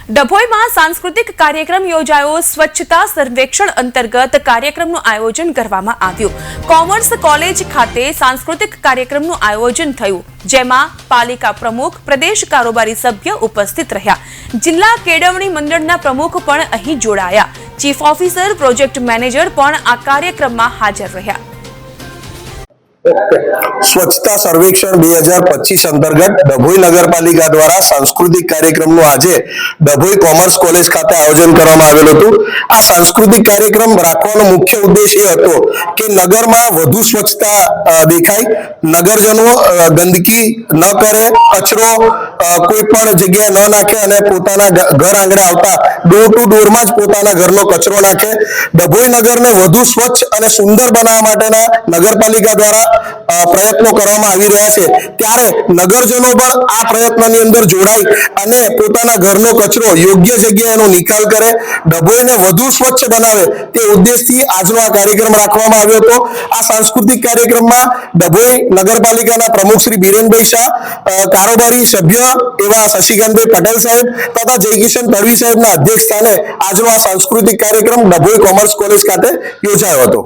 ડભોઈમાં સાંસ્કૃતિક કાર્યક્રમ યોજાયો। સ્વચ્છતા સર્વેક્ષણ અંતર્ગત કાર્યક્રમનું આયોજન કરવામાં આવ્યું। કોમર્સ કોલેજ ખાતે સાંસ્કૃતિક કાર્યક્રમનું આયોજન થયું, જેમાં પાલિકા પ્રમુખ, પ્રદેશ કારોબારી સભ્ય ઉપસ્થિત રહ્યા। જિલ્લા કેળવણી મંડળના પ્રમુખ પણ અહીં જોડાયા। ચીફ ઓફિસર, પ્રોજેક્ટ મેનેજર પણ આ કાર્યક્રમમાં હાજર રહ્યા। स्वच्छता सर्वेक्षण 2025 अंतर्गत डभोई नगरपालिका द्वारा सांस्कृतिक कार्यक्रम आज डभोई कॉमर्स कॉलेज खाते आयोजन करवामां आवेलुं हतुं। आ सांस्कृतिक कार्यक्रम राखवानो मुख्य उद्देश्य ए हतो के नगर में वधु स्वच्छता देखाय, नगरजनों गंदकी न करे, कचरो कोई पण जग्याए न नाखे अने पोताना घर आंगणे आवता डोर टू डोर में ज पोताना घरनो कचरो नाखे। डभोई नगर ने वधु स्वच्छ अने सुंदर बनाववा माटेना नगरपालिका द्वारा प्रयत्नों करवामां आवी रह्या छे, त्यारे नगरजनों पण आ प्रयत्नोनी अंदर जोड़ाई अने पोताना घरनो कचरो योग्य जग्याएनो निकाल करे, डभोईने वधु स्वच्छ बनावे ते उद्देश्यथी आजनो आ कार्यक्रम राखवामां आव्यो हतो। आ सांस्कृतिक कार्यक्रममां डभोई नगरपालिकाना प्रमुख श्री बीरेनभाई शाह, कारोबारी सभ्य एवा शशिकांतभाई पटेल साहेब तथा जयकिशन तड़वी साहेबना अध्यक्ष स्थाने आजनो आ सांस्कृतिक कार्यक्रम डभोई कॉमर्स कॉलेज खाते योजायो हतो।